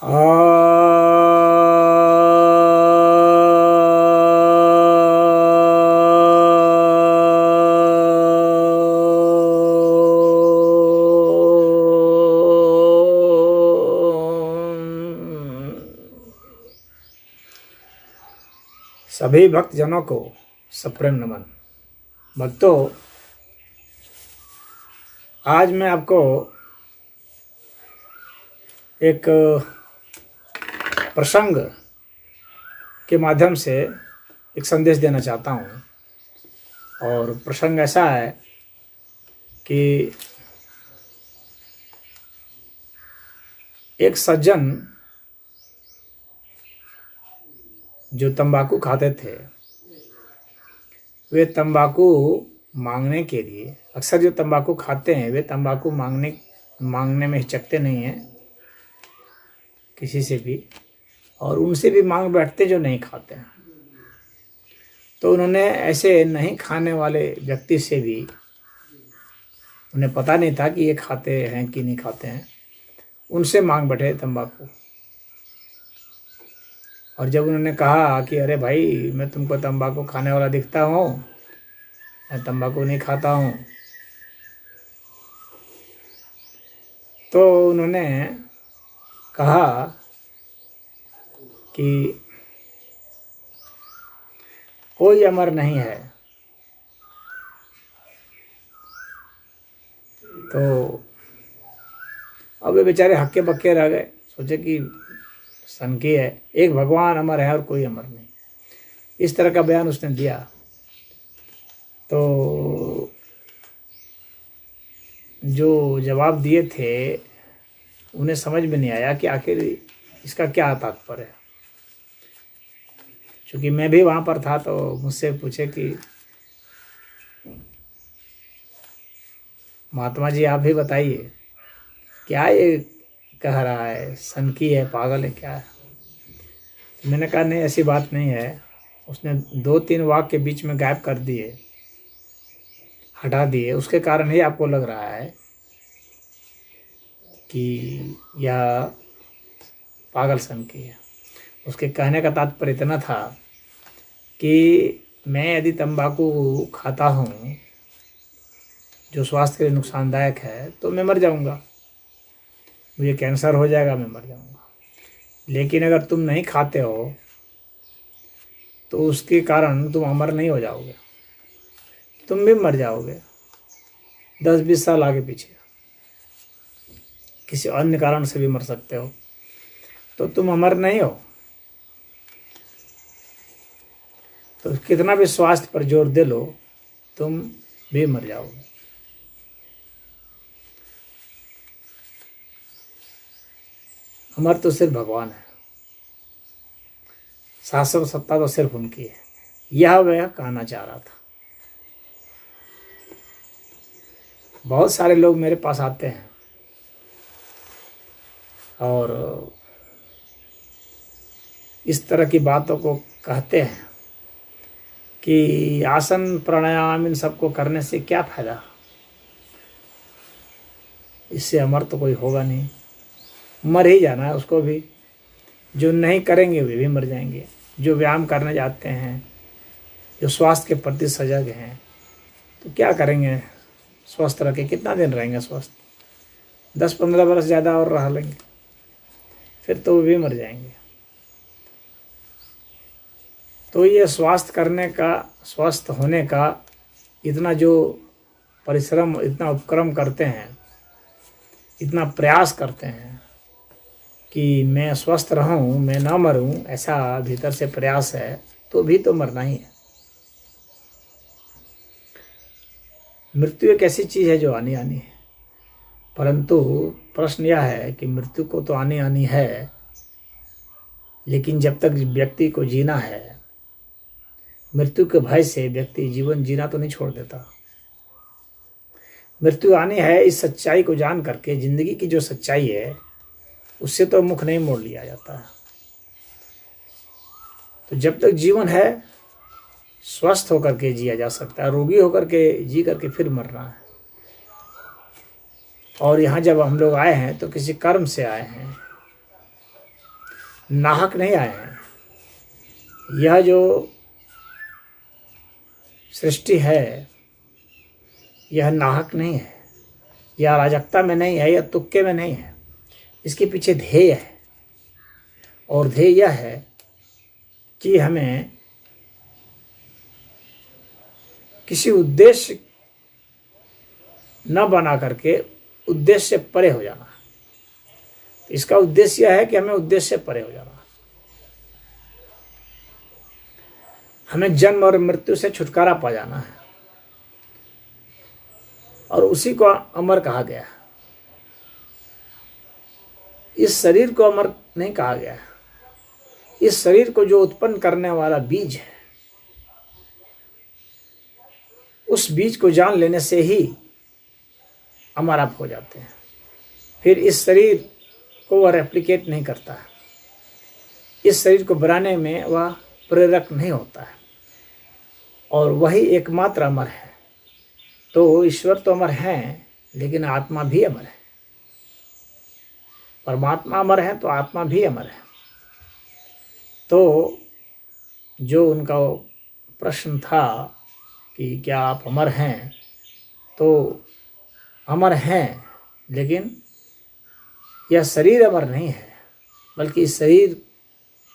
सभी भक्तजनों को सप्रेम नमन। भक्तों, आज मैं आपको एक प्रसंग के माध्यम से एक संदेश देना चाहता हूँ। और प्रसंग ऐसा है कि एक सज्जन जो तंबाकू खाते थे, वे तंबाकू मांगने के लिए, अक्सर जो तंबाकू खाते हैं वे तंबाकू मांगने में हिचकते नहीं हैं किसी से भी, और उनसे भी मांग बैठते जो नहीं खाते हैं। तो उन्होंने ऐसे नहीं खाने वाले व्यक्ति से भी, उन्हें पता नहीं था कि ये खाते हैं कि नहीं खाते हैं, उनसे मांग बैठे तंबाकू। और जब उन्होंने कहा कि अरे भाई, मैं तुमको तंबाकू खाने वाला दिखता हूँ, मैं तंबाकू नहीं खाता हूँ, तो उन्होंने कहा कि कोई अमर नहीं है। तो अब वे बेचारे हक्के बक्के रह गए, सोचे कि सन की है, एक भगवान अमर है और कोई अमर नहीं। इस तरह का बयान उसने दिया। तो जो जवाब दिए थे उन्हें समझ में नहीं आया कि आखिर इसका क्या तात्पर्य है। क्योंकि मैं भी वहाँ पर था, तो मुझसे पूछे कि महात्मा जी आप भी बताइए, क्या ये कह रहा है, सनकी है, पागल है, क्या है। मैंने कहा नहीं, ऐसी बात नहीं है। उसने 2-3 वाक्य के बीच में गायब कर दिए, हटा दिए। उसके कारण ही आपको लग रहा है कि यह पागल सनकी है। उसके कहने का तात्पर्य इतना था कि मैं यदि तंबाकू खाता हूँ जो स्वास्थ्य के लिए नुकसानदायक है, तो मैं मर जाऊँगा, मुझे कैंसर हो जाएगा, मैं मर जाऊँगा। लेकिन अगर तुम नहीं खाते हो तो उसके कारण तुम अमर नहीं हो जाओगे, तुम भी मर जाओगे 10-20 साल आगे पीछे, किसी अन्य कारण से भी मर सकते हो। तो तुम अमर नहीं हो। तो कितना भी स्वास्थ्य पर जोर दे लो, तुम भी मर जाओगे। अमर तो सिर्फ भगवान है, शाश्वत सत्ता तो सिर्फ उनकी है। यह वह कहना चाह रहा था। बहुत सारे लोग मेरे पास आते हैं और इस तरह की बातों को कहते हैं कि आसन प्राणायाम इन सबको करने से क्या फायदा, इससे अमर तो कोई होगा नहीं, मर ही जाना है उसको भी। जो नहीं करेंगे वे भी मर जाएंगे। जो व्यायाम करने जाते हैं, जो स्वास्थ्य के प्रति सजग हैं, तो क्या करेंगे, स्वस्थ रह के कितना दिन रहेंगे स्वस्थ, 10-15 वर्ष ज़्यादा और रह लेंगे, फिर तो वे भी मर जाएंगे। तो ये स्वस्थ होने का इतना जो परिश्रम, इतना उपक्रम करते हैं, इतना प्रयास करते हैं कि मैं स्वस्थ रहूं, मैं ना मरूं, ऐसा भीतर से प्रयास है, तो भी तो मरना ही है। मृत्यु एक ऐसी चीज़ है जो आनी है, परंतु प्रश्न यह है कि मृत्यु को तो आनी है, लेकिन जब तक व्यक्ति को जीना है, मृत्यु के भय से व्यक्ति जीवन जीना तो नहीं छोड़ देता। मृत्यु आनी है, इस सच्चाई को जान करके, जिंदगी की जो सच्चाई है उससे तो मुख नहीं मोड़ लिया जाता है। तो जब तक जीवन है, स्वस्थ होकर के जिया जा सकता है, रोगी होकर के जी करके फिर मरना है। और यहाँ जब हम लोग आए हैं तो किसी कर्म से आए हैं, नाहक नहीं आए हैं। यह जो सृष्टि है यह नाहक नहीं है, यह अराजकता में नहीं है, यह तुक्के में नहीं है। इसके पीछे ध्येय है, और ध्येय यह है कि हमें किसी उद्देश्य न बना करके उद्देश्य से परे हो जाना। तो इसका उद्देश्य यह है कि हमें उद्देश्य से परे हो जाना, हमें जन्म और मृत्यु से छुटकारा पा जाना है, और उसी को अमर कहा गया है। इस शरीर को अमर नहीं कहा गया है। इस शरीर को जो उत्पन्न करने वाला बीज है, उस बीज को जान लेने से ही अमर आप हो जाते हैं। फिर इस शरीर को वह रेप्लिकेट नहीं करता है, इस शरीर को बनाने में वह प्रेरक नहीं होता है, और वही एकमात्र अमर है। तो ईश्वर तो अमर हैं, लेकिन आत्मा भी अमर है। परमात्मा अमर है तो आत्मा भी अमर है। तो जो उनका प्रश्न था कि क्या आप अमर हैं, तो अमर हैं, लेकिन यह शरीर अमर नहीं है, बल्कि इस शरीर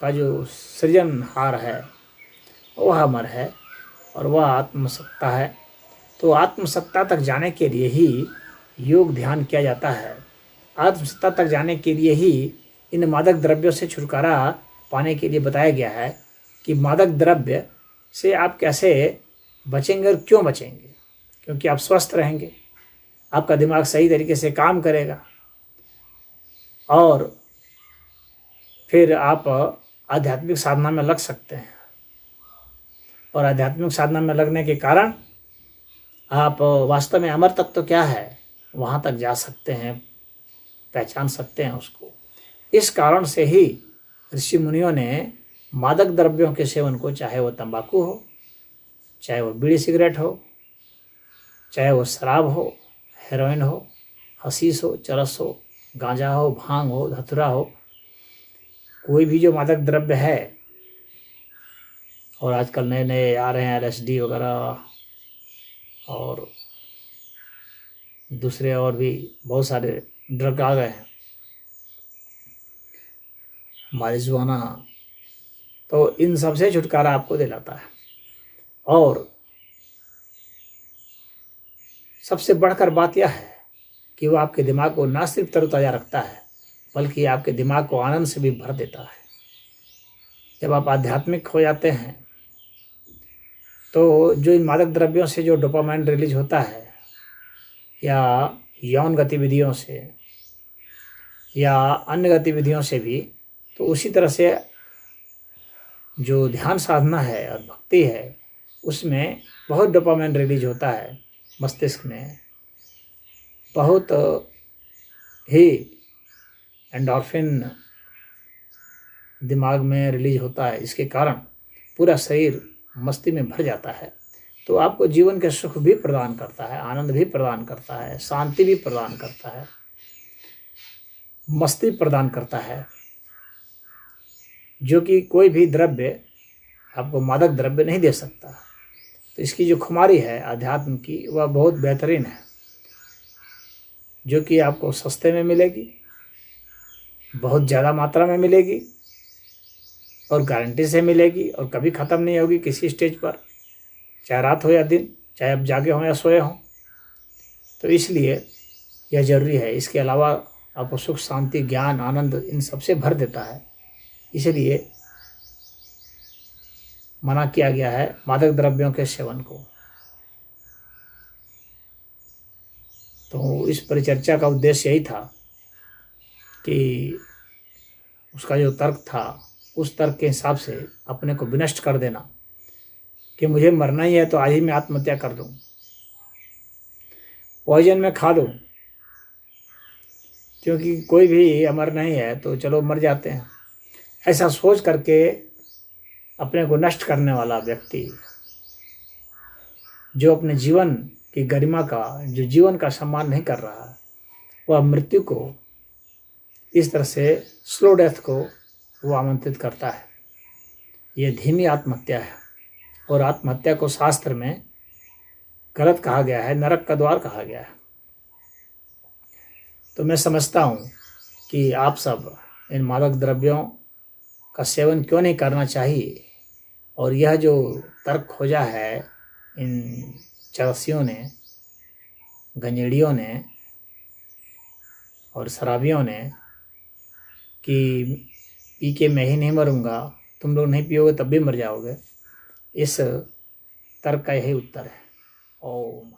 का जो सृजनहार है वह अमर है, और वह आत्मसत्ता है। तो आत्मसत्ता तक जाने के लिए ही योग ध्यान किया जाता है। आत्मसत्ता तक जाने के लिए ही इन मादक द्रव्यों से छुटकारा पाने के लिए बताया गया है कि मादक द्रव्य से आप कैसे बचेंगे और क्यों बचेंगे। क्योंकि आप स्वस्थ रहेंगे, आपका दिमाग सही तरीके से काम करेगा, और फिर आप आध्यात्मिक साधना में लग सकते हैं, और आध्यात्मिक साधना में लगने के कारण आप वास्तव में अमर तत्व क्या है वहाँ तक जा सकते हैं, पहचान सकते हैं उसको। इस कारण से ही ऋषि मुनियों ने मादक द्रव्यों के सेवन को, चाहे वो तंबाकू हो, चाहे वो बीड़ी सिगरेट हो, चाहे वो शराब हो, हेरोइन हो, हशीश हो, चरस हो, गांजा हो, भांग हो, धतूरा हो, कोई भी जो मादक द्रव्य है, और आजकल नए नए आ रहे हैं LSD वगैरह, और दूसरे और भी बहुत सारे ड्रग आ गए हैं, मारिजुआना, तो इन सब से छुटकारा आपको दिलाता है। और सबसे बढ़कर बात यह है कि वो आपके दिमाग को ना सिर्फ तरोताज़ा रखता है, बल्कि आपके दिमाग को आनंद से भी भर देता है। जब आप आध्यात्मिक हो जाते हैं तो जो इन मादक द्रव्यों से जो डोपामाइन रिलीज होता है, या यौन गतिविधियों से या अन्य गतिविधियों से भी, तो उसी तरह से जो ध्यान साधना है और भक्ति है उसमें बहुत डोपामाइन रिलीज होता है मस्तिष्क में, बहुत ही एंडोर्फिन दिमाग में रिलीज होता है। इसके कारण पूरा शरीर मस्ती में भर जाता है। तो आपको जीवन के सुख भी प्रदान करता है, आनंद भी प्रदान करता है, शांति भी प्रदान करता है, मस्ती प्रदान करता है, जो कि कोई भी द्रव्य आपको मादक द्रव्य नहीं दे सकता। तो इसकी जो खुमारी है अध्यात्म की, वह बहुत बेहतरीन है, जो कि आपको सस्ते में मिलेगी, बहुत ज़्यादा मात्रा में मिलेगी, और गारंटी से मिलेगी, और कभी ख़त्म नहीं होगी किसी स्टेज पर, चाहे रात हो या दिन, चाहे आप जागे हों या सोए हों। तो इसलिए यह ज़रूरी है। इसके अलावा आपको सुख, शांति, ज्ञान, आनंद इन सबसे भर देता है। इसलिए मना किया गया है मादक द्रव्यों के सेवन को। तो इस परिचर्चा का उद्देश्य यही था कि उसका जो तर्क था, उस तर्क के हिसाब से अपने को विनष्ट कर देना कि मुझे मरना ही है तो आज ही मैं आत्महत्या कर दूं, पॉइजन में खा दूं, क्योंकि कोई भी अमर नहीं है तो चलो मर जाते हैं। ऐसा सोच करके अपने को नष्ट करने वाला व्यक्ति, जो अपने जीवन की गरिमा का, जो जीवन का सम्मान नहीं कर रहा, वह मृत्यु को, इस तरह से स्लो डेथ को वो आमंत्रित करता है। ये धीमी आत्महत्या है और आत्महत्या को शास्त्र में गलत कहा गया है, नरक का द्वार कहा गया है। तो मैं समझता हूँ कि आप सब इन मादक द्रव्यों का सेवन क्यों नहीं करना चाहिए। और यह जो तर्क खोजा है इन चरसियों ने, गंजेड़ियों ने और शराबियों ने कि पी के मैं ही नहीं मरूंगा, तुम लोग नहीं पियोगे तब भी मर जाओगे, इस तर्क का यही उत्तर है। ओम।